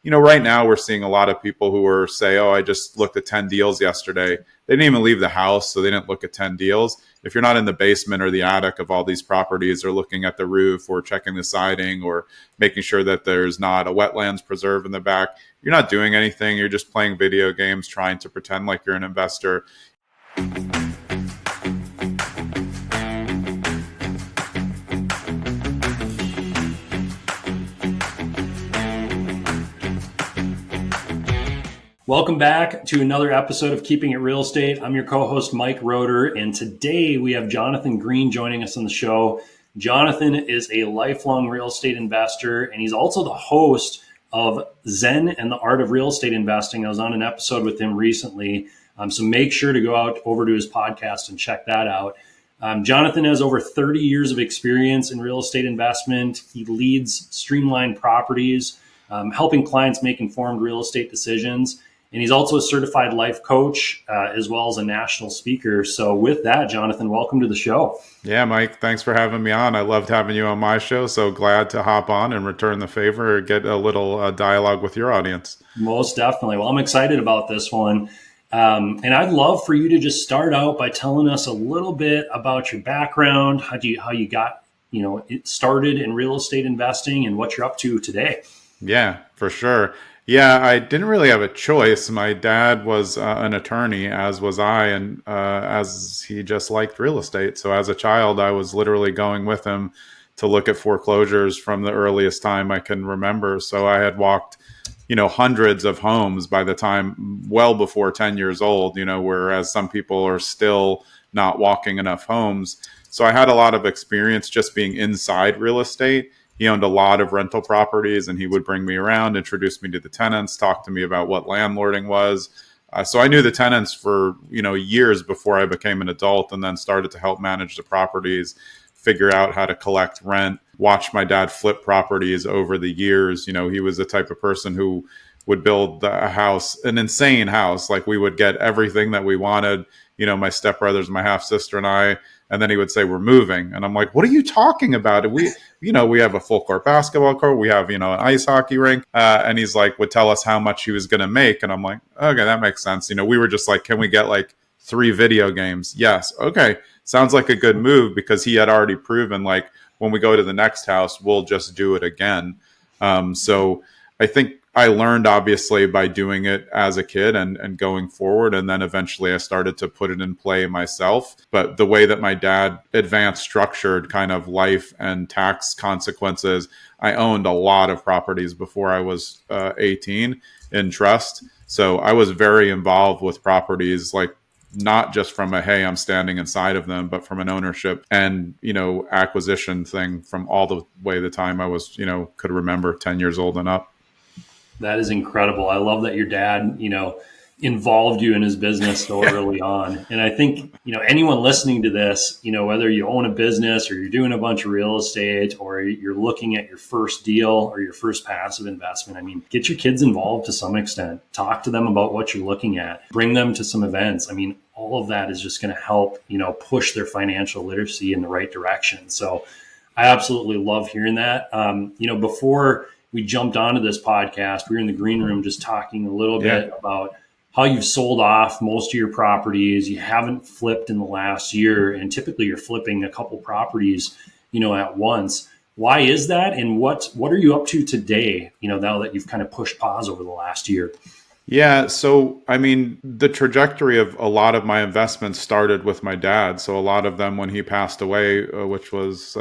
Right now we're seeing a lot of people who are say, oh, I just looked at 10 deals yesterday. They didn't even leave the house, so they didn't look at 10 deals. If you're not in the basement or the attic of all these properties or looking at the roof or checking the siding or making sure that there's not a wetlands preserve in the back, you're not doing anything. You're just playing video games, trying to pretend like you're an investor. Welcome back to another episode of Keeping It Real Estate. I'm your co-host, Mike Roeder, and today we have Jonathan Greene joining us on the show. Jonathan is a lifelong real estate investor, and he's also the host of Zen and the Art of Real Estate Investing. I was on an episode with him recently, so make sure to go over to his podcast and check that out. Jonathan has over 30 years of experience in real estate investment. He leads Streamlined Properties, helping clients make informed real estate decisions. And he's also a certified life coach, as well as a national speaker. So with that, Jonathan, welcome to the show. Yeah, Mike, thanks for having me on. I loved having you on my show. So glad to hop on and return the favor, get a little dialogue with your audience. Most definitely. Well, I'm excited about this one. And I'd love for you to just start out by telling us a little bit about your background, how you got, it started in real estate investing and what you're up to today. Yeah, for sure. Yeah, I didn't really have a choice. My dad was an attorney, as was I, and as he just liked real estate. So as a child, I was literally going with him to look at foreclosures from the earliest time I can remember. So I had walked, hundreds of homes by the time well before 10 years old, whereas some people are still not walking enough homes. So I had a lot of experience just being inside real estate. He owned a lot of rental properties, and he would bring me around, introduce me to the tenants, talk to me about what landlording was. So I knew the tenants for, years before I became an adult, and then started to help manage the properties, figure out how to collect rent, watch my dad flip properties over the years. He was the type of person who would build a house, an insane house. Like, we would get everything that we wanted, my stepbrothers, my half sister and I. And then he would say, we're moving. And I'm like, what are you talking about? We have a full court basketball court. We have, an ice hockey rink. And he's like, would tell us how much he was going to make. And I'm like, okay, that makes sense. We were just like, can we get like 3 video games? Yes. Okay. Sounds like a good move, because he had already proven, like, when we go to the next house, we'll just do it again. So I think I learned, obviously, by doing it as a kid and going forward. And then eventually I started to put it in play myself. But the way that my dad advanced structured kind of life and tax consequences, I owned a lot of properties before I was 18 in trust. So I was very involved with properties, like, not just from a, hey, I'm standing inside of them, but from an ownership and, acquisition thing from all the way the time I was, could remember, 10 years old and up. That is incredible. I love that your dad, involved you in his business so early on. And I think, anyone listening to this, whether you own a business or you're doing a bunch of real estate or you're looking at your first deal or your first passive investment, get your kids involved to some extent. Talk to them about what you're looking at. Bring them to some events. All of that is just going to help, push their financial literacy in the right direction. So I absolutely love hearing that. Before we jumped onto this podcast, we were in the green room just talking a little bit about how you've sold off most of your properties. You haven't flipped in the last year, and typically you're flipping a couple properties, at once. Why is that? And what are you up to today, now that you've kind of pushed pause over the last year? Yeah. So, the trajectory of a lot of my investments started with my dad. So a lot of them, when he passed away, which was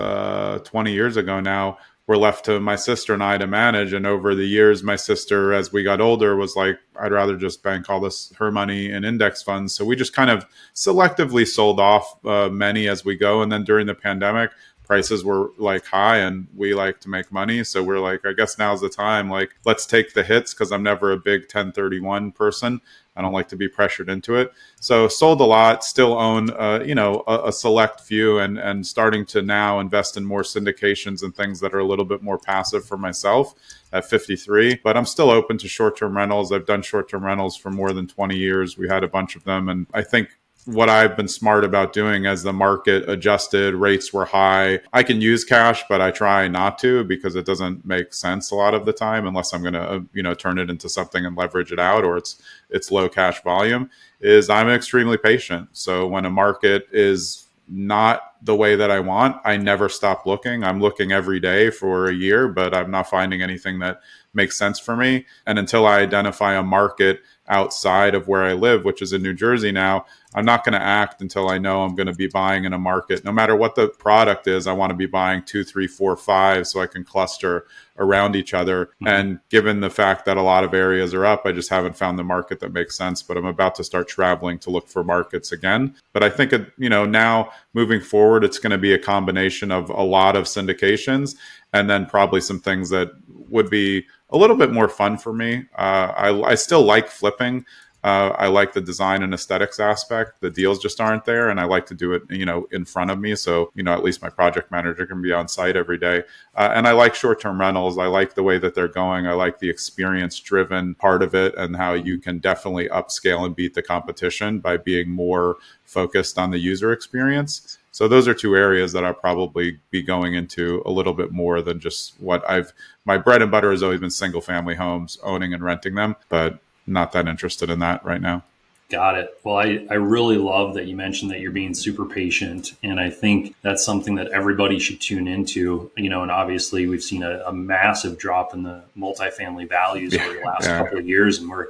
20 years ago now, were left to my sister and I to manage. And over the years, my sister, as we got older, was like, I'd rather just bank all her money in index funds. So we just kind of selectively sold off many as we go. And then during the pandemic, prices were like high and we like to make money. So we're like, I guess now's the time. Like, let's take the hits, because I'm never a big 1031 person. I don't like to be pressured into it. So sold a lot, still own, a select few, and starting to now invest in more syndications and things that are a little bit more passive for myself at 53. But I'm still open to short-term rentals. I've done short-term rentals for more than 20 years. We had a bunch of them. And I think what I've been smart about doing as the market adjusted, rates were high. I can use cash, but I try not to because it doesn't make sense a lot of the time unless I'm going to, turn it into something and leverage it out, or it's low cash volume. Is I'm extremely patient. So when a market is not the way that I want, I never stop looking. I'm looking every day for a year, but I'm not finding anything that makes sense for me. And until I identify a market outside of where I live, which is in New Jersey now, I'm not going to act until I know I'm going to be buying in a market. No matter what the product is, I want to be buying 2, 3, 4, 5 so I can cluster around each other. Mm-hmm. And given the fact that a lot of areas are up, I just haven't found the market that makes sense. But I'm about to start traveling to look for markets again. But I think, now moving forward, it's going to be a combination of a lot of syndications and then probably some things that would be a little bit more fun for me. I still like flipping. I like the design and aesthetics aspect. The deals just aren't there, and I like to do it, in front of me. So, at least my project manager can be on site every day. And I like short-term rentals. I like the way that they're going. I like the experience-driven part of it and how you can definitely upscale and beat the competition by being more focused on the user experience. So those are two areas that I'll probably be going into a little bit more than just my bread and butter has always been single family homes, owning and renting them, but not that interested in that right now. Got it. Well, I really love that you mentioned that you're being super patient. And I think that's something that everybody should tune into, and obviously we've seen a massive drop in the multifamily values over the last couple of years, and we're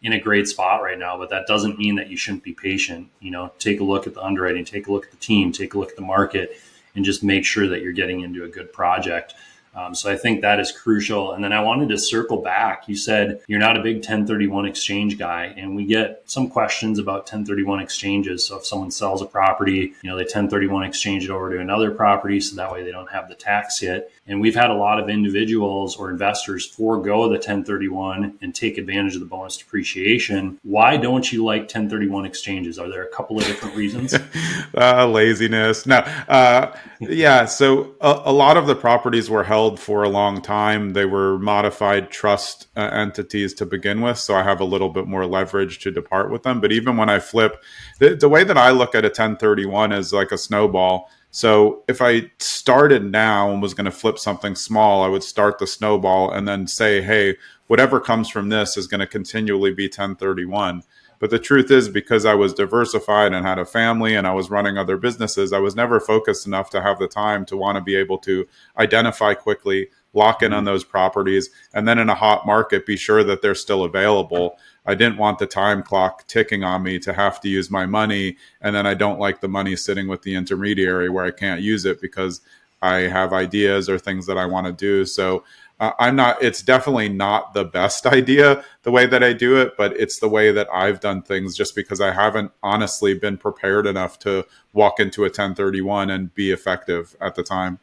in a great spot right now, but that doesn't mean that you shouldn't be patient. Take a look at the underwriting, take a look at the team, take a look at the market, and just make sure that you're getting into a good project. So I think that is crucial. And then I wanted to circle back. You said you're not a big 1031 exchange guy, and we get some questions about 1031 exchanges. So if someone sells a property, they 1031 exchange it over to another property, so that way they don't have the tax hit. And we've had a lot of individuals or investors forego the 1031 and take advantage of the bonus depreciation. Why don't you like 1031 exchanges? Are there a couple of different reasons? Laziness. No. Yeah. So a lot of the properties were held for a long time. They were modified trust entities to begin with. So I have a little bit more leverage to depart with them. But even when I flip, the way that I look at a 1031 is like a snowball. So if I started now and was going to flip something small, I would start the snowball and then say, hey, whatever comes from this is going to continually be 1031. But the truth is, because I was diversified and had a family and I was running other businesses, I was never focused enough to have the time to want to be able to identify quickly, lock in on those properties, and then in a hot market, be sure that they're still available. I didn't want the time clock ticking on me to have to use my money. And then I don't like the money sitting with the intermediary where I can't use it because I have ideas or things that I want to do. So it's definitely not the best idea the way that I do it, but it's the way that I've done things just because I haven't honestly been prepared enough to walk into a 1031 and be effective at the time.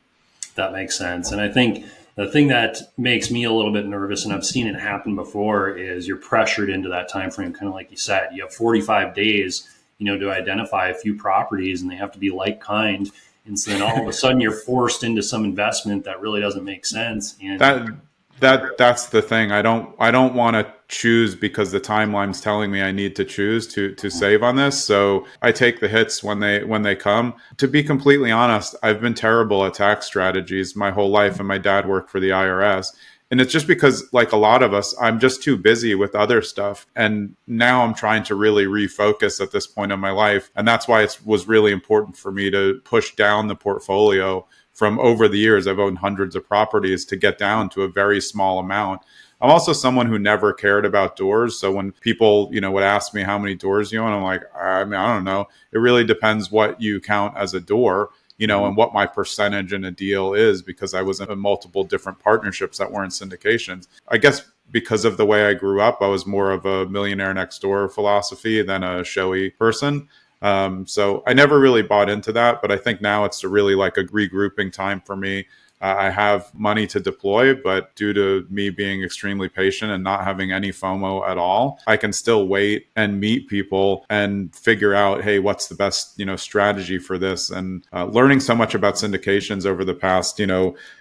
That makes sense. And I think the thing that makes me a little bit nervous, and I've seen it happen before, is you're pressured into that time frame, kind of like you said. You have 45 days, to identify a few properties, and they have to be like kind. And so then all of a sudden you're forced into some investment that really doesn't make sense. And that's the thing. I don't want to choose because the timeline's telling me I need to choose to save on this. So I take the hits when they come. To be completely honest, I've been terrible at tax strategies my whole life, and my dad worked for the IRS. And it's just because, like a lot of us, I'm just too busy with other stuff. And now I'm trying to really refocus at this point in my life. And that's why it was really important for me to push down the portfolio from over the years. I've owned hundreds of properties to get down to a very small amount. I'm also someone who never cared about doors. So when people, would ask me how many doors you own, I'm like, I don't know. It really depends what you count as a door. And what my percentage in a deal is, because I was in multiple different partnerships that weren't syndications. I guess because of the way I grew up, I was more of a millionaire next door philosophy than a showy person. So I never really bought into that, but I think now it's really like a regrouping time for me. I have money to deploy, but due to me being extremely patient and not having any FOMO at all, I can still wait and meet people and figure out, hey, what's the best, strategy for this? And learning so much about syndications over the past,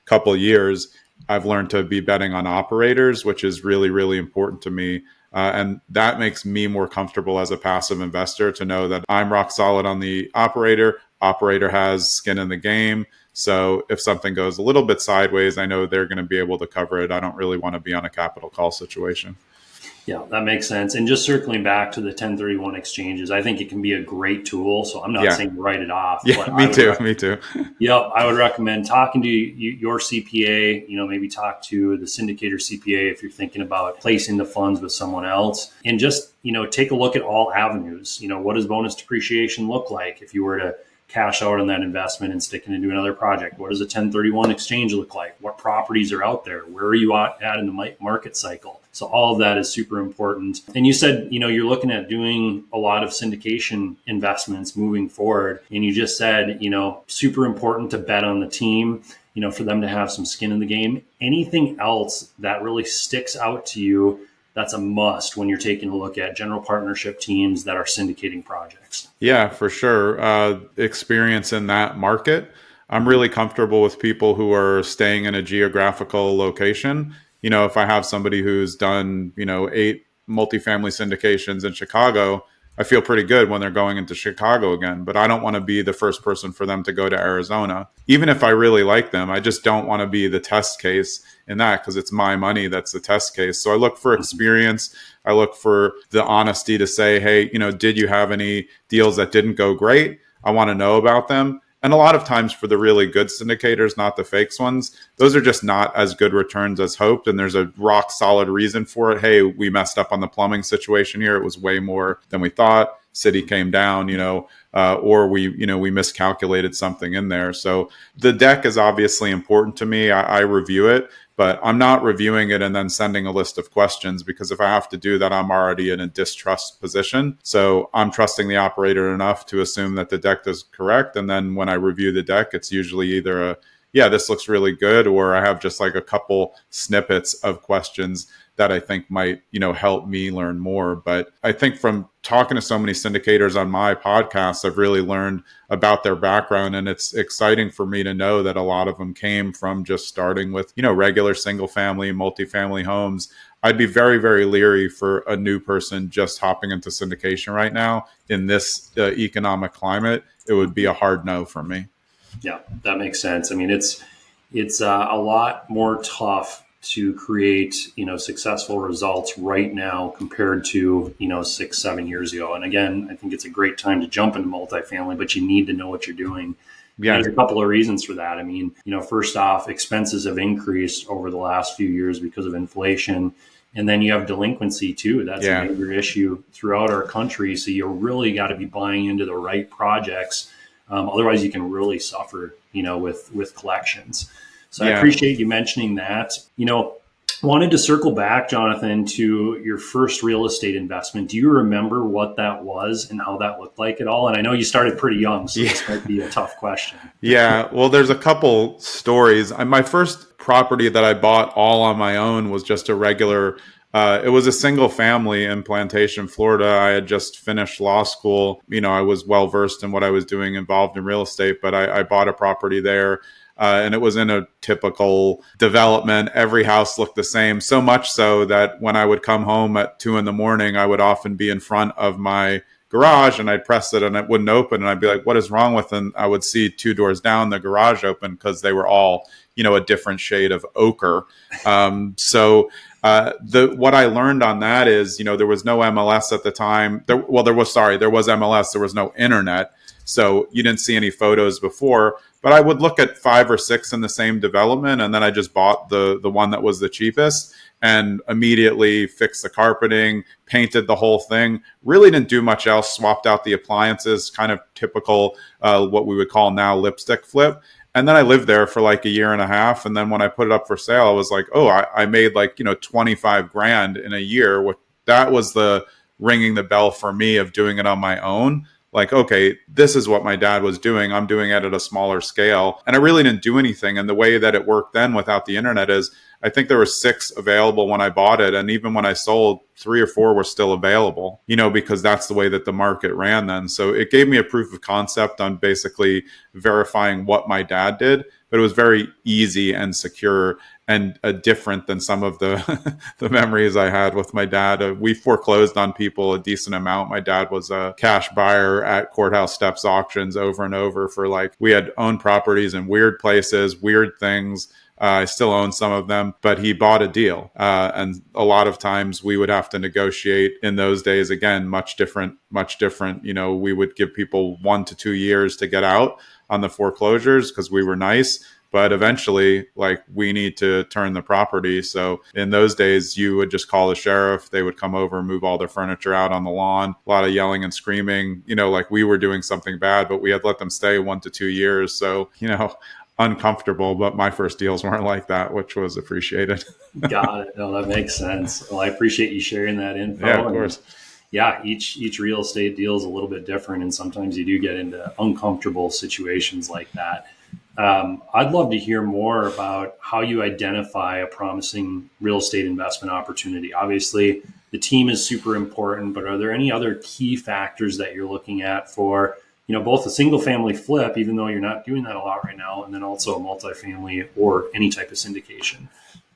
couple of years, I've learned to be betting on operators, which is really, really important to me. And that makes me more comfortable as a passive investor to know that I'm rock solid on the operator. Operator has skin in the game. So if something goes a little bit sideways, I know they're going to be able to cover it. I don't really want to be on a capital call situation. Yeah, that makes sense. And just circling back to the 1031 exchanges, I think it can be a great tool. So I'm not Yeah. saying write it off, Yeah, but me too. Me too. yep, I would recommend talking to your CPA, maybe talk to the syndicator CPA if you're thinking about placing the funds with someone else, and just, take a look at all avenues. What does bonus depreciation look like if you were to cash out on that investment and stick it into another project? What does a 1031 exchange look like? What properties are out there? Where are you at in the market cycle? So all of that is super important. And you said, you're looking at doing a lot of syndication investments moving forward. And you just said, super important to bet on the team, for them to have some skin in the game. Anything else that really sticks out to you that's a must when you're taking a look at general partnership teams that are syndicating projects? Yeah, for sure. Experience in that market. I'm really comfortable with people who are staying in a geographical location. If I have somebody who's done, 8 multifamily syndications in Chicago, I feel pretty good when they're going into Chicago again. But I don't want to be the first person for them to go to Arizona. Even if I really like them, I just don't want to be the test case in that because it's my money that's the test case. So I look for experience. I look for the honesty to say, hey, did you have any deals that didn't go great? I want to know about them. And a lot of times for the really good syndicators, not the fakes ones, those are just not as good returns as hoped. And there's a rock solid reason for it. Hey, we messed up on the plumbing situation here. It was way more than we thought. City came down, or we miscalculated something in there. So the deck is obviously important to me. I review it, but I'm not reviewing it and then sending a list of questions, because if I have to do that, I'm already in a distrust position. So I'm trusting the operator enough to assume that the deck is correct. And then when I review the deck, it's usually either yeah, this looks really good, or I have just like a couple snippets of questions that I think might, help me learn more. But I think from talking to so many syndicators on my podcast, I've really learned about their background. And it's exciting for me to know that a lot of them came from just starting with, regular single family, multifamily homes. I'd be very, very leery for a new person just hopping into syndication right now in this economic climate. It would be a hard no for me. Yeah, that makes sense. I mean, it's a lot more tough to create, successful results right now compared to, 6-7 years ago. And again, I think it's a great time to jump into multifamily, but you need to know what you're doing. Yeah. There's a couple of reasons for that. I mean, first off, expenses have increased over the last few years because of inflation. And then you have delinquency too. That's a major issue throughout our country. So you really got to be buying into the right projects. Otherwise, you can really suffer, with collections. So I appreciate you mentioning that. Wanted to circle back, Jonathan, to your first real estate investment. Do you remember what that was and how that looked like at all? And I know you started pretty young, so this might be a tough question. Yeah, well, there's a couple stories. My first property that I bought all on my own was just a regular it was a single family in Plantation, Florida. I had just finished law school. I was well versed in what I was doing involved in real estate, but I bought a property there. And it was in a typical development. Every house looked the same, so much so that when I would come home at 2 a.m, I would often be in front of my garage and I'd press it and it wouldn't open. And I'd be like, what is wrong with it? And I would see 2 doors down the garage open because they were all, a different shade of ochre. What I learned on that is, there was no MLS at the time. There was MLS. There was no internet. So you didn't see any photos before, but I would look at 5 or 6 in the same development. And then I just bought the one that was the cheapest and immediately fixed the carpeting, painted the whole thing, really didn't do much else, swapped out the appliances, kind of typical, what we would call now lipstick flip. And then I lived there for like a year and a half. And then when I put it up for sale, I was like, oh, I made like, 25 grand in a year. That was the ringing the bell for me of doing it on my own. Like, okay, this is what my dad was doing. I'm doing it at a smaller scale. And I really didn't do anything. And the way that it worked then without the internet is I think there were 6 available when I bought it. And even when I sold, 3 or 4 were still available, because that's the way that the market ran then. So it gave me a proof of concept on basically verifying what my dad did. but it was very easy and secure and different than some of the the memories I had with my dad. We foreclosed on people a decent amount. My dad was a cash buyer at courthouse steps auctions over and over for like, we had owned properties in weird places, weird things. I still own some of them, but he bought a deal. And a lot of times we would have to negotiate in those days. Again, much different, much different. You know, we would give people 1 to 2 years to get out on the foreclosures because we were nice. But eventually, like, we need to turn the property. So in those days, you would just call the sheriff. They would come over and move all their furniture out on the lawn. A lot of yelling and screaming, you know, like we were doing something bad, but we had let them stay 1 to 2 years. So, you know, uncomfortable, but my first deals weren't like that, which was appreciated. Got it. No, that makes sense. Well, I appreciate you sharing that info. Yeah, of course. Yeah, each real estate deal is a little bit different, and sometimes you do get into uncomfortable situations like that. I'd love to hear more about how you identify a promising real estate investment opportunity. Obviously, the team is super important, but are there any other key factors that you're looking at for, you know, both a single family flip, even though you're not doing that a lot right now, and then also a multifamily or any type of syndication?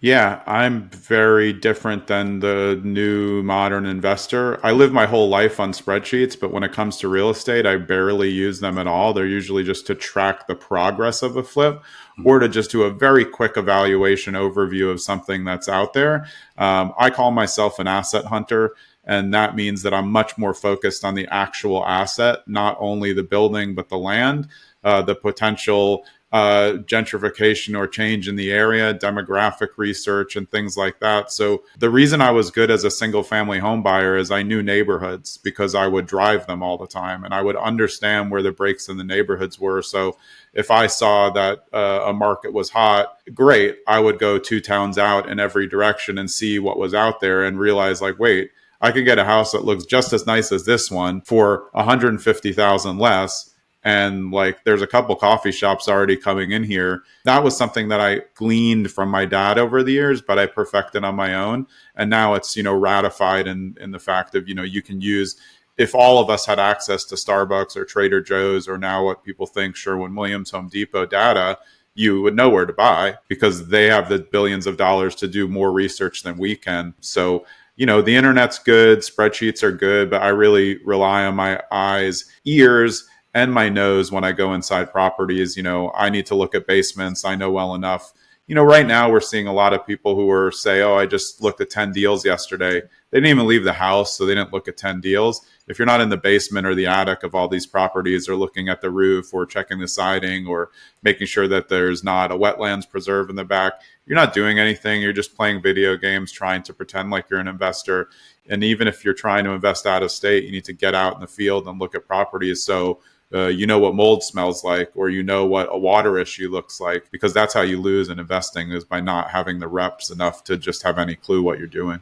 Yeah, I'm very different than the new modern investor. I live my whole life on spreadsheets, but when it comes to real estate, I barely use them at all. They're usually just to track the progress of a flip or to just do a very quick evaluation overview of something that's out there. I call myself an asset hunter. And that means that I'm much more focused on the actual asset, not only the building, but the land, the potential gentrification or change in the area, demographic research, and things like that. So the reason I was good as a single family home buyer is I knew neighborhoods because I would drive them all the time and I would understand where the breaks in the neighborhoods were. So if I saw that a market was hot, great, I would go 2 towns out in every direction and see what was out there and realize, like, wait, I could get a house that looks just as nice as this one for 150,000 less. And like, there's a couple coffee shops already coming in here. That was something that I gleaned from my dad over the years, but I perfected on my own. And now it's, you know, ratified in the fact of, you know, you can use, if all of us had access to Starbucks or Trader Joe's or now what people think Sherwin-Williams, Home Depot data, you would know where to buy because they have the billions of dollars to do more research than we can. So, you know, the internet's good, spreadsheets are good, but I really rely on my eyes, ears, and my nose when I go inside properties. You know, I need to look at basements. I know well enough. You know, right now we're seeing a lot of people who are say, oh, I just looked at 10 deals yesterday. They didn't even leave the house, so they didn't look at 10 deals. If you're not in the basement or the attic of all these properties or looking at the roof or checking the siding or making sure that there's not a wetlands preserve in the back, you're not doing anything. You're just playing video games, trying to pretend like you're an investor. And even if you're trying to invest out of state, you need to get out in the field and look at properties. So you know what mold smells like, or you know what a water issue looks like, because that's how you lose in investing, is by not having the reps enough to just have any clue what you're doing.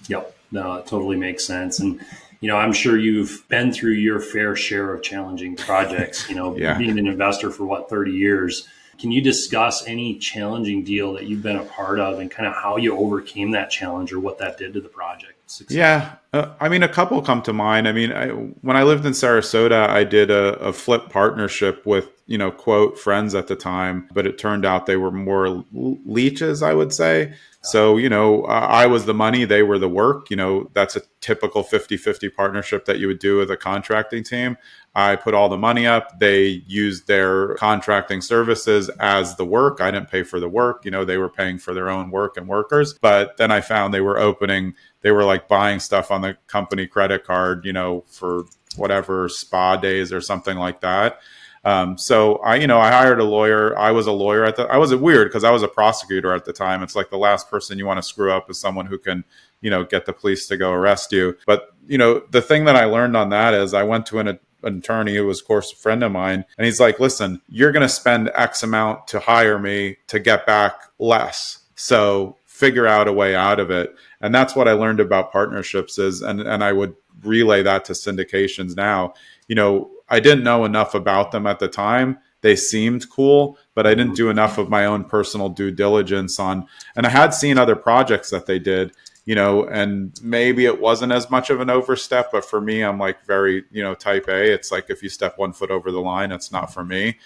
Yep. No, it totally makes sense. And, you know, I'm sure you've been through your fair share of challenging projects, you know, Yeah. being an investor for 30 years. Can you discuss any challenging deal that you've been a part of and kind of how you overcame that challenge or what that did to the project success? Yeah. I mean, a couple come to mind. I mean, when I lived in Sarasota, I did a flip partnership with, you know, quote, friends at the time, but it turned out they were more leeches, I would say. So, you know, I was the money, they were the work. You know, that's a typical 50-50 partnership that you would do with a contracting team. I put all the money up. They used their contracting services as the work. I didn't pay for the work. You know, they were paying for their own work and workers. But then I found they were like buying stuff on the company credit card, you know, for whatever spa days or something like that. So I hired a lawyer. I was a lawyer I was weird because I was a prosecutor at the time. It's like the last person you want to screw up is someone who can, you know, get the police to go arrest you. But, you know, the thing that I learned on that is I went to an attorney who was, of course, a friend of mine. And he's like, listen, you're going to spend X amount to hire me to get back less. So figure out a way out of it. And that's what I learned about partnerships is, and I would relay that to syndications now. You know, I didn't know enough about them at the time. They seemed cool, but I didn't do enough of my own personal due diligence on, and I had seen other projects that they did, you know, and maybe it wasn't as much of an overstep, but for me, I'm like very, you know, type A. It's like if you step 1 foot over the line, it's not for me.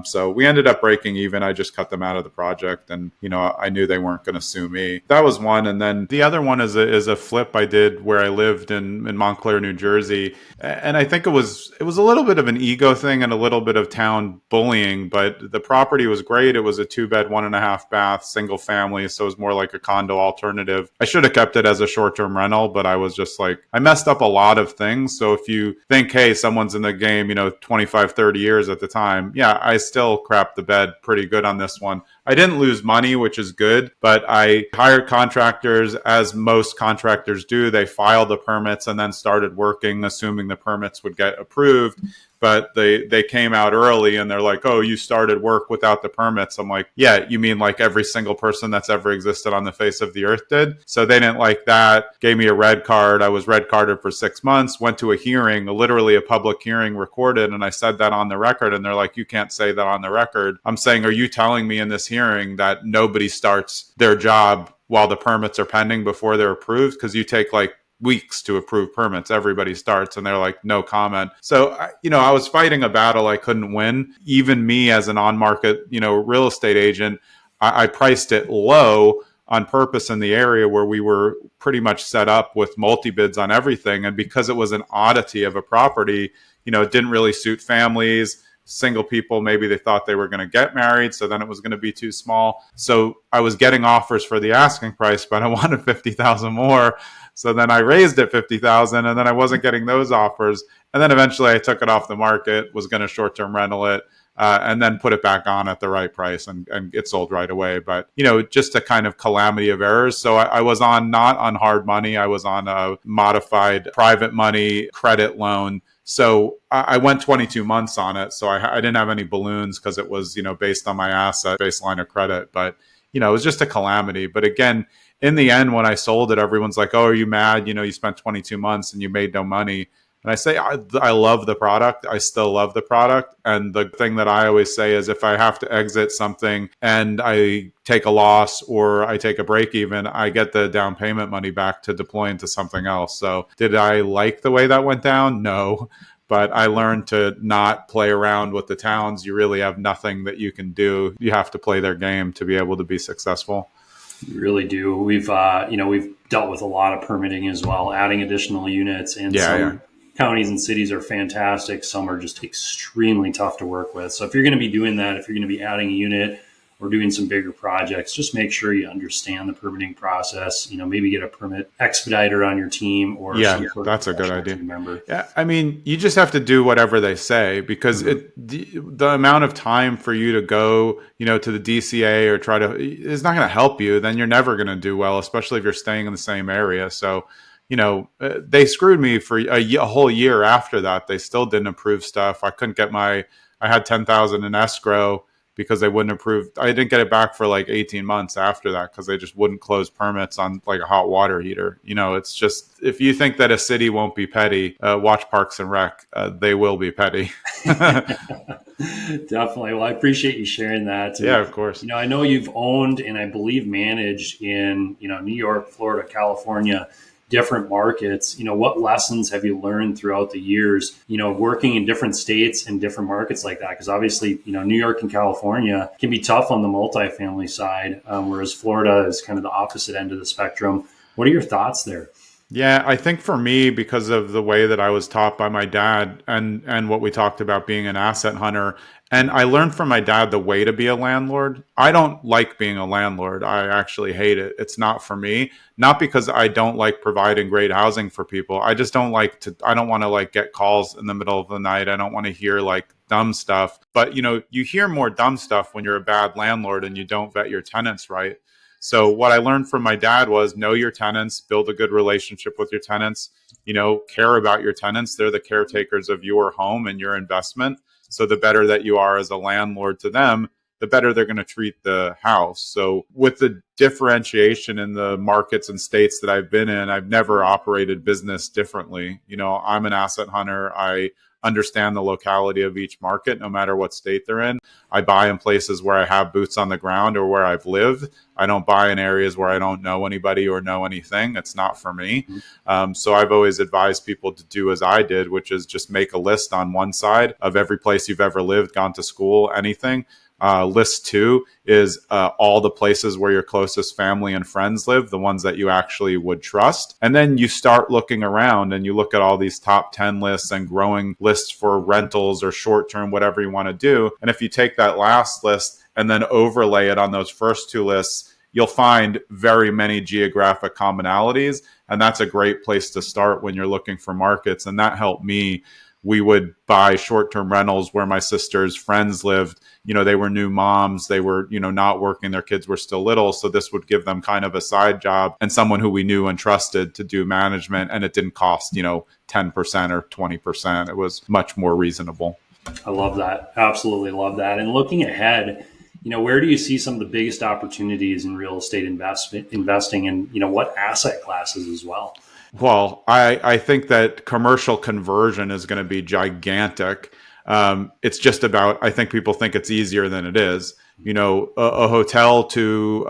So we ended up breaking even. I just cut them out of the project, and I knew they weren't going to sue me. That was one, and then the other one is a flip I did where I lived in Montclair, New Jersey, and I think it was a little bit of an ego thing and a little bit of town bullying, but the property was great. It was a 2-bed, 1.5-bath, single family, so it was more like a condo alternative. I should have kept it as a short-term rental, but I was just like, I messed up a lot of things. So if you think, hey, someone's in the game, 25, 30 years at the time, yeah, I still crapped the bed pretty good on this one. I didn't lose money, which is good, but I hired contractors, as most contractors do. They filed the permits and then started working, assuming the permits would get approved. But they came out early and they're like, oh, you started work without the permits. I'm like, yeah, you mean like every single person that's ever existed on the face of the earth did? So they didn't like that, gave me a red card. I was red carded for 6 months, went to a hearing, literally a public hearing recorded. And I said that on the record. And they're like, you can't say that on the record. I'm saying, are you telling me in this hearing that nobody starts their job while the permits are pending before they're approved? Because you take like weeks to approve permits. Everybody starts, and they're like, no comment. So, I was fighting a battle I couldn't win. Even me as an on-market, real estate agent, I priced it low on purpose in the area where we were pretty much set up with multi-bids on everything. And because it was an oddity of a property, it didn't really suit families. Single people, maybe they thought they were going to get married, so then it was going to be too small. So I was getting offers for the asking price, but I wanted 50,000 more. So then I raised it 50,000, and then I wasn't getting those offers. And then eventually I took it off the market, was going to short-term rental it, and then put it back on at the right price, and it sold right away. But, just a kind of calamity of errors. So I was not on hard money. I was on a modified private money credit loan. So I went 22 months on it. So I didn't have any balloons because it was, based on my asset baseline of credit. But, it was just a calamity. But again, in the end, when I sold it, everyone's like, oh, are you mad? You spent 22 months and you made no money. And I say, I love the product. I still love the product. And the thing that I always say is if I have to exit something and I take a loss or I take a break even, I get the down payment money back to deploy into something else. So did I like the way that went down? No. But I learned to not play around with the towns. You really have nothing that you can do. You have to play their game to be able to be successful. You really do. We've dealt with a lot of permitting as well, adding additional units, and some counties and cities are fantastic. Some are just extremely tough to work with. So if you're going to be doing that, if you're going to be adding a unit or doing some bigger projects, just make sure you understand the permitting process. Maybe get a permit expediter on your team, or that's a good idea. Yeah, I mean, you just have to do whatever they say, because the amount of time for you to go, to the DCA or try to is not going to help you. Then you're never going to do well, especially if you're staying in the same area. So, they screwed me for a whole year after that. They still didn't approve stuff. I couldn't get I had 10,000 in escrow because they wouldn't approve. I didn't get it back for like 18 months after that because they just wouldn't close permits on like a hot water heater. It's just, if you think that a city won't be petty, watch Parks and Rec. They will be petty. Definitely. Well, I appreciate you sharing that. Yeah, of course. I know you've owned and I believe managed in, New York, Florida, California, different markets. What lessons have you learned throughout the years, working in different states and different markets like that? Because obviously, New York and California can be tough on the multifamily side, whereas Florida is kind of the opposite end of the spectrum. What are your thoughts there? Yeah, I think for me, because of the way that I was taught by my dad and what we talked about being an asset hunter, and I learned from my dad the way to be a landlord. I don't like being a landlord. I actually hate it. It's not for me. Not because I don't like providing great housing for people. I just don't I don't want to like get calls in the middle of the night. I don't want to hear like dumb stuff. But, you hear more dumb stuff when you're a bad landlord and you don't vet your tenants right. So what I learned from my dad was know your tenants, build a good relationship with your tenants, care about your tenants. They're the caretakers of your home and your investment. So the better that you are as a landlord to them, the better they're going to treat the house. So with the differentiation in the markets and states that I've been in, I've never operated business differently. I'm an asset hunter. I understand the locality of each market, no matter what state they're in. I buy in places where I have boots on the ground or where I've lived. I don't buy in areas where I don't know anybody or know anything. It's not for me. So I've always advised people to do as I did, which is just make a list on one side of every place you've ever lived, gone to school, anything. List two is all the places where your closest family and friends live, the ones that you actually would trust. And then you start looking around and you look at all these top 10 lists and growing lists for rentals or short term, whatever you want to do. And if you take that last list and then overlay it on those first two lists, you'll find very many geographic commonalities. And that's a great place to start when you're looking for markets. And that helped me. We would buy short-term rentals where my sister's friends lived. They were new moms. They were, not working. Their kids were still little. So this would give them kind of a side job and someone who we knew and trusted to do management. And it didn't cost, 10% or 20%. It was much more reasonable. I love that. Absolutely love that. And looking ahead, where do you see some of the biggest opportunities in real estate investing and, what asset classes as well? Well, I think that commercial conversion is going to be gigantic. It's just about, I think people think it's easier than it is. A hotel to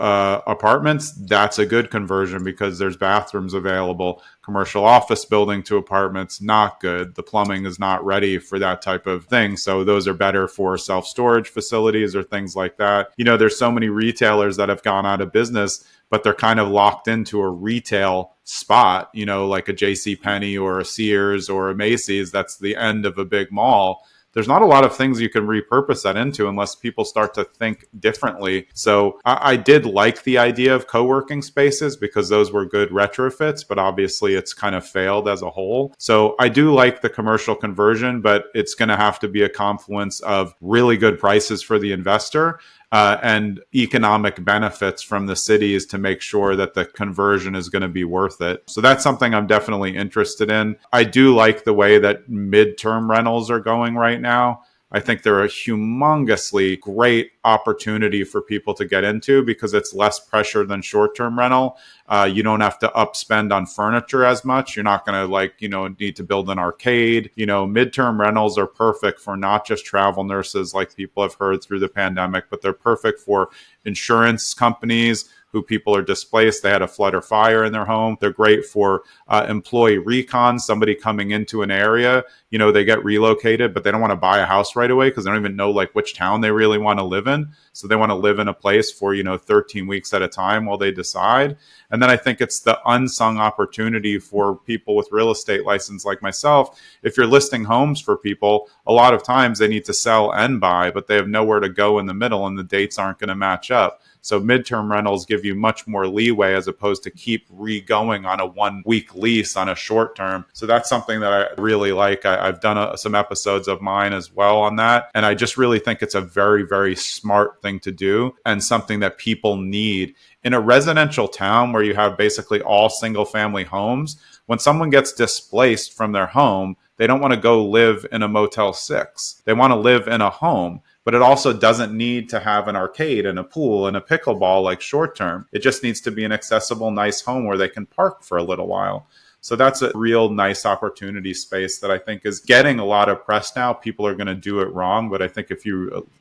apartments, that's a good conversion because there's bathrooms available. Commercial office building to apartments, not good. The plumbing is not ready for that type of thing. So those are better for self-storage facilities or things like that. There's so many retailers that have gone out of business, but they're kind of locked into a retail spot, like a JCPenney or a Sears or a Macy's. That's the end of a big mall. There's not a lot of things you can repurpose that into unless people start to think differently. So I did like the idea of co-working spaces because those were good retrofits, but obviously it's kind of failed as a whole. So I do like the commercial conversion, but it's going to have to be a confluence of really good prices for the investor and economic benefits from the cities to make sure that the conversion is going to be worth it. So that's something I'm definitely interested in. I do like the way that midterm rentals are going right now. I think they're a humongously great opportunity for people to get into because it's less pressure than short-term rental. You don't have to upspend on furniture as much. You're not going to need to build an arcade. Midterm rentals are perfect for not just travel nurses like people have heard through the pandemic, but they're perfect for insurance companies who people are displaced. They had a flood or fire in their home. They're great for employee recon, somebody coming into an area, they get relocated, but they don't want to buy a house right away because they don't even know which town they really want to live in. So they want to live in a place for, 13 weeks at a time while they decide. And then I think it's the unsung opportunity for people with real estate license like myself. If you're listing homes for people, a lot of times they need to sell and buy, but they have nowhere to go in the middle and the dates aren't going to match up. So midterm rentals give you much more leeway as opposed to keep re-going on a 1 week lease on a short term. So that's something that I really like. I've done some episodes of mine as well on that. And I just really think it's a very, very smart thing to do and something that people need. In a residential town where you have basically all single family homes, when someone gets displaced from their home, they don't want to go live in a Motel 6. They want to live in a home. But it also doesn't need to have an arcade and a pool and a pickleball like short term. It just needs to be an accessible, nice home where they can park for a little while. So that's a real nice opportunity space that I think is getting a lot of press now. People are going to do it wrong. But I think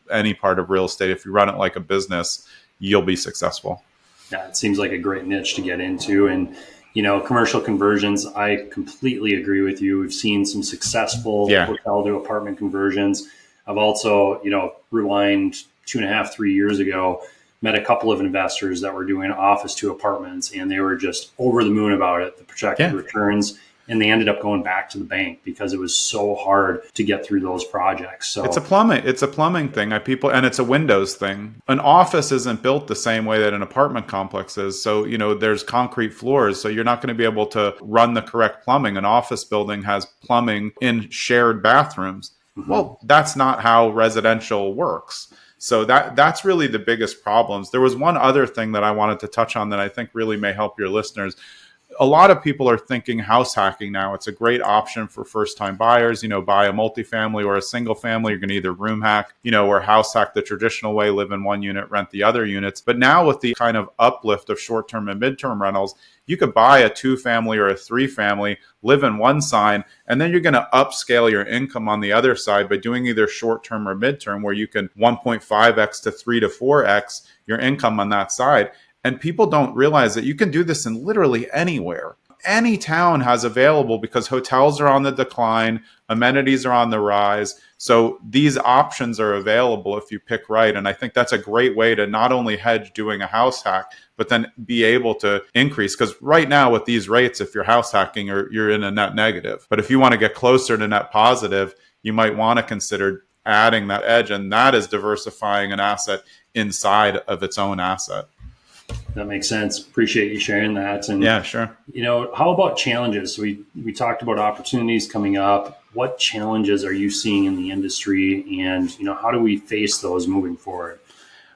any part of real estate, if you run it like a business, you'll be successful. Yeah, it seems like a great niche to get into. And, commercial conversions, I completely agree with you. We've seen some successful hotel to apartment conversions. I've also, rewind 2.5, 3 years ago, met a couple of investors that were doing office to apartments, and they were just over the moon about it, the projected returns. And they ended up going back to the bank because it was so hard to get through those projects. So it's a plumbing thing. And it's a windows thing. An office isn't built the same way that an apartment complex is. So, there's concrete floors. So you're not going to be able to run the correct plumbing. An office building has plumbing in shared bathrooms. Well, that's not how residential works. So that's really the biggest problems. There was one other thing that I wanted to touch on that I think really may help your listeners. a lot of people are thinking house hacking now. It's a great option for first time buyers. Buy a multifamily or a single family. You're going to either room hack, or house hack the traditional way, live in one unit, rent the other units. But now with the kind of uplift of short term and midterm rentals, you could buy a 2-family or a 3-family, live in one side, and then you're going to upscale your income on the other side by doing either short term or midterm, where you can 1.5x to 3 to 4x your income on that side. And people don't realize that you can do this in literally anywhere. Any town has available, because hotels are on the decline, amenities are on the rise. So these options are available if you pick right. And I think that's a great way to not only hedge doing a house hack, but then be able to increase. Because right now with these rates, if you're house hacking, you're in a net negative. But if you want to get closer to net positive, you might want to consider adding that edge. And that is diversifying an asset inside of its own asset. That makes sense. Appreciate you sharing that. And yeah, sure. How about challenges? We talked about opportunities coming up. What challenges are you seeing in the industry, and how do we face those moving forward?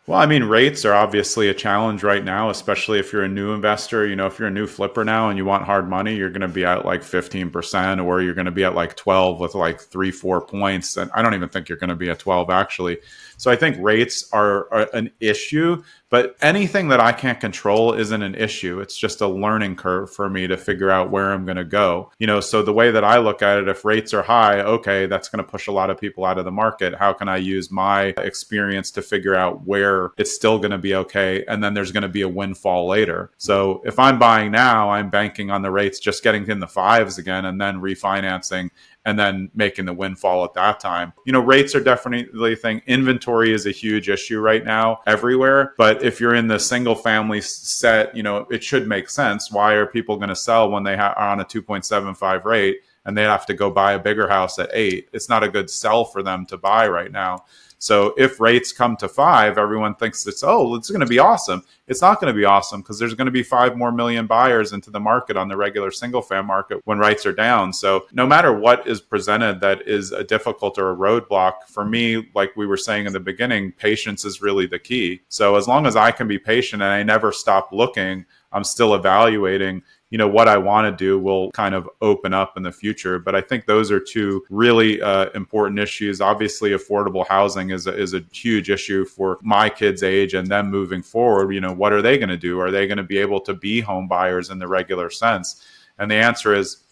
Well, I mean, rates are obviously a challenge right now, especially if you're a new investor. If you're a new flipper now and you want hard money, you're going to be at like 15%, or you're going to be at like 12 with like 3-4 points. And I don't even think you're going to be at 12 actually. So I think rates are an issue, but anything that I can't control isn't an issue. It's just a learning curve for me to figure out where I'm going to go. So the way that I look at it, if rates are high, okay, that's going to push a lot of people out of the market. How can I use my experience to figure out where it's still going to be okay? And then there's going to be a windfall later. So if I'm buying now, I'm banking on the rates just getting in the 5s again, and then refinancing, and then making the windfall at that time. Rates are definitely a thing. Inventory is a huge issue right now everywhere. But if you're in the single family set, it should make sense. Why are people going to sell when they are on a 2.75 rate and they have to go buy a bigger house at 8? It's not a good sell for them to buy right now. So if rates come to 5, everyone thinks it's going to be awesome. It's not going to be awesome, because there's going to be 5 more million buyers into the market on the regular single fam market when rates are down. So no matter what is presented that is a difficult or a roadblock, for me, like we were saying in the beginning, patience is really the key. So as long as I can be patient and I never stop looking, I'm still evaluating, what I want to do will kind of open up in the future. But I think those are two really important issues. Obviously, affordable housing is a huge issue for my kids' age and them moving forward. What are they going to do? Are they going to be able to be home buyers in the regular sense? And the answer is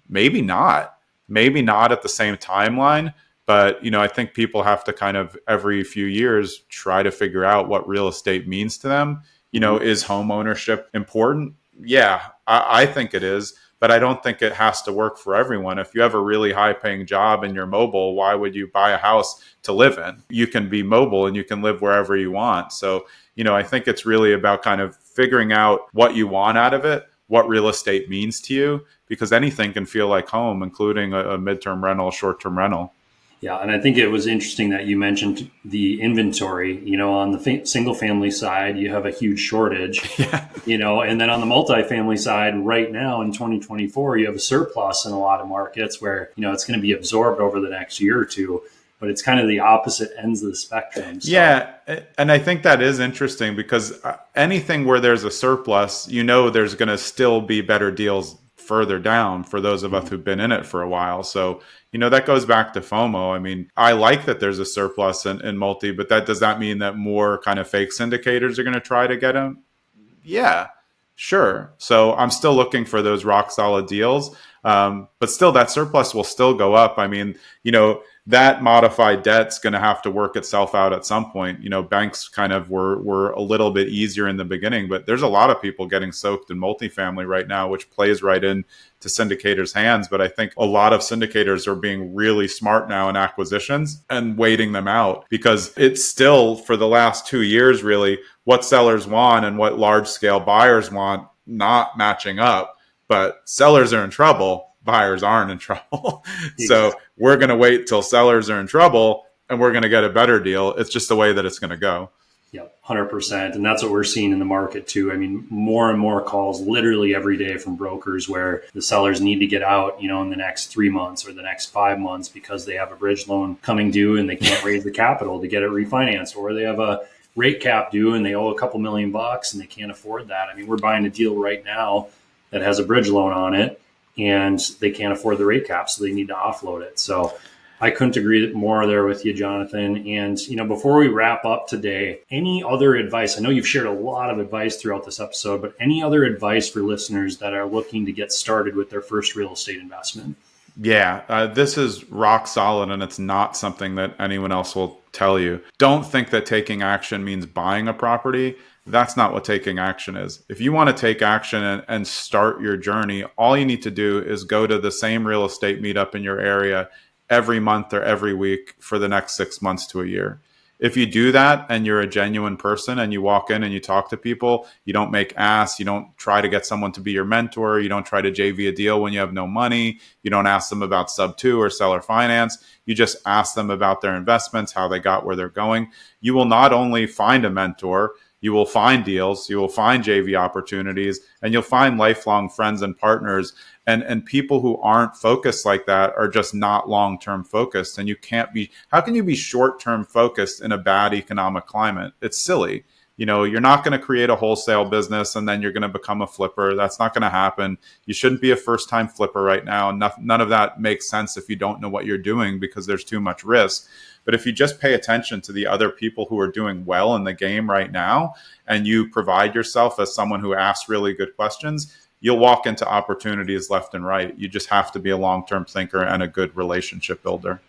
maybe not. Maybe not at the same timeline. But, I think people have to kind of every few years try to figure out what real estate means to them. Is home ownership important? Yeah, I think it is, but I don't think it has to work for everyone. If you have a really high paying job and you're mobile, why would you buy a house to live in? You can be mobile and you can live wherever you want. So, I think it's really about kind of figuring out what you want out of it, what real estate means to you, because anything can feel like home, including a midterm rental, short-term rental. Yeah, and I think it was interesting that you mentioned the inventory. On the single family side, you have a huge shortage, and then on the multifamily side, right now in 2024, you have a surplus in a lot of markets where, it's going to be absorbed over the next year or two. But it's kind of the opposite ends of the spectrum. So. Yeah, and I think that is interesting, because anything where there's a surplus, there's going to still be better deals further down for those of us who've been in it for a while. So, that goes back to FOMO. I mean, I like that there's a surplus in multi, but does that mean that more kind of fake syndicators are going to try to get them? Yeah, sure. So I'm still looking for those rock solid deals. But still, that surplus will still go up. I mean, that modified debt's going to have to work itself out at some point. Banks kind of were a little bit easier in the beginning, but there's a lot of people getting soaked in multifamily right now, which plays right in to syndicators' hands. But I think a lot of syndicators are being really smart now in acquisitions and waiting them out, because it's still, for the last 2 years, really what sellers want and what large scale buyers want not matching up. But sellers are in trouble, buyers aren't in trouble. So we're going to wait till sellers are in trouble and we're going to get a better deal. It's just the way that it's going to go. Yeah, 100%. And that's what we're seeing in the market too. I mean, more and more calls literally every day from brokers where the sellers need to get out, in the next 3 months or the next 5 months because they have a bridge loan coming due and they can't raise the capital to get it refinanced, or they have a rate cap due and they owe a couple $1 million and they can't afford that. I mean, we're buying a deal right now that has a bridge loan on it, and they can't afford the rate cap, so they need to offload it. So I couldn't agree more there with you, Jonathan. And, before we wrap up today, any other advice? I know you've shared a lot of advice throughout this episode, but any other advice for listeners that are looking to get started with their first real estate investment? Yeah, this is rock solid, and it's not something that anyone else will tell you. Don't think that taking action means buying a property. That's not what taking action is. If you want to take action and start your journey, all you need to do is go to the same real estate meetup in your area every month or every week for the next 6 months to a year. If you do that and you're a genuine person and you walk in and you talk to people, you don't make ass, you don't try to get someone to be your mentor, you don't try to JV a deal when you have no money, you don't ask them about sub 2 or seller finance, you just ask them about their investments, how they got where they're going. You will not only find a mentor, you will find deals, you will find JV opportunities, and you'll find lifelong friends and partners. And people who aren't focused like that are just not long-term focused. And how can you be short-term focused in a bad economic climate? It's silly. You're not going to create a wholesale business and then you're going to become a flipper. That's not going to happen. You shouldn't be a first-time flipper right now. None of that makes sense if you don't know what you're doing, because there's too much risk. But if you just pay attention to the other people who are doing well in the game right now, and you provide yourself as someone who asks really good questions, you'll walk into opportunities left and right. You just have to be a long-term thinker and a good relationship builder.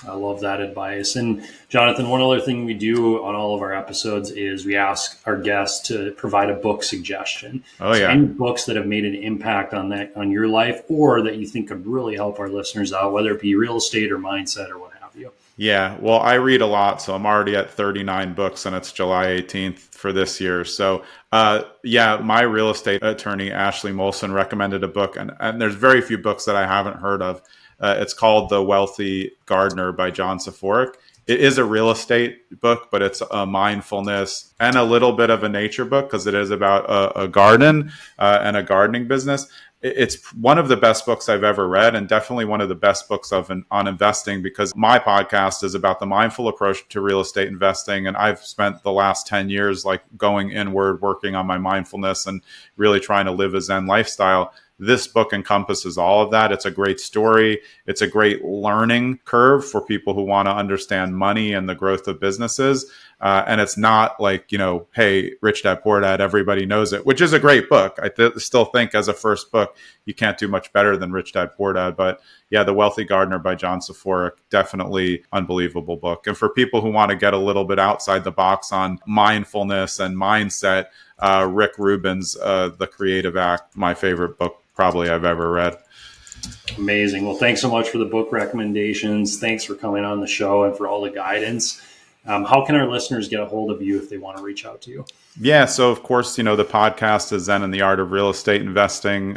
I love that advice. And Jonathan, one other thing we do on all of our episodes is we ask our guests to provide a book suggestion. Oh, yeah. Any books that have made an impact on your life, or that you think could really help our listeners out, whether it be real estate or mindset or what have you. Yeah, well, I read a lot, so I'm already at 39 books, and it's July 18th for this year. So, my real estate attorney, Ashley Molson, recommended a book, and there's very few books that I haven't heard of. It's called The Wealthy Gardener by John Saforic. It is a real estate book, but it's a mindfulness and a little bit of a nature book, because it is about a garden and a gardening business. It's one of the best books I've ever read, and definitely one of the best books on investing, because my podcast is about the mindful approach to real estate investing. And I've spent the last 10 years going inward, working on my mindfulness and really trying to live a Zen lifestyle. This book encompasses all of that. It's a great story. It's a great learning curve for people who want to understand money and the growth of businesses. And it's not like, hey, Rich Dad Poor Dad, everybody knows it, which is a great book. I still think as a first book, you can't do much better than Rich Dad Poor Dad. But yeah, The Wealthy Gardener by John Saforic, definitely unbelievable book. And for people who want to get a little bit outside the box on mindfulness and mindset, Rick Rubin's The Creative Act, my favorite book probably I've ever read. Amazing. Well, thanks so much for the book recommendations. Thanks for coming on the show and for all the guidance. How can our listeners get a hold of you if they want to reach out to you? Yeah, so of course, the podcast is Zen and the Art of Real Estate Investing.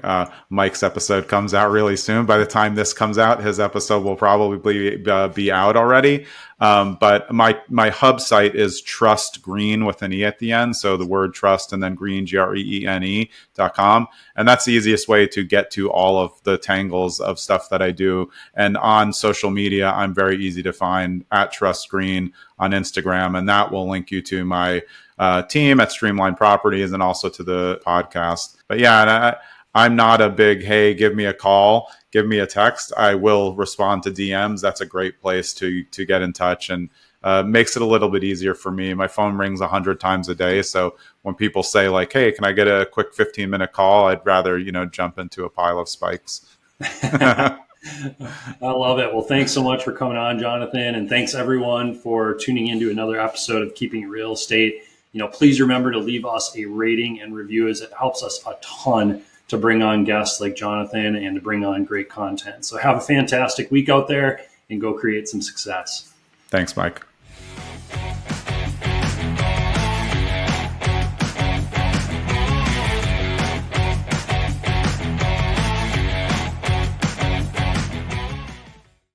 Mike's episode comes out really soon. By the time this comes out, his episode will probably be out already. But my hub site is Trust Greene with an E at the end. So the word trust and then Greene, GREENE.com. And that's the easiest way to get to all of the tangles of stuff that I do. And on social media, I'm very easy to find at Trust Greene on Instagram. And that will link you to my team at Streamlined Properties and also to the podcast. But yeah, I'm not a big, hey, give me a call, give me a text. I will respond to DMs. That's a great place to get in touch, and makes it a little bit easier for me. My phone rings 100 times a day. So when people say hey, can I get a quick 15-minute call? I'd rather, jump into a pile of spikes. I love it. Well, thanks so much for coming on, Jonathan. And thanks everyone for tuning into another episode of Keeping It Real Estate. Please remember to leave us a rating and review, as it helps us a ton to bring on guests like Jonathan and to bring on great content. So have a fantastic week out there and go create some success. Thanks, Mike.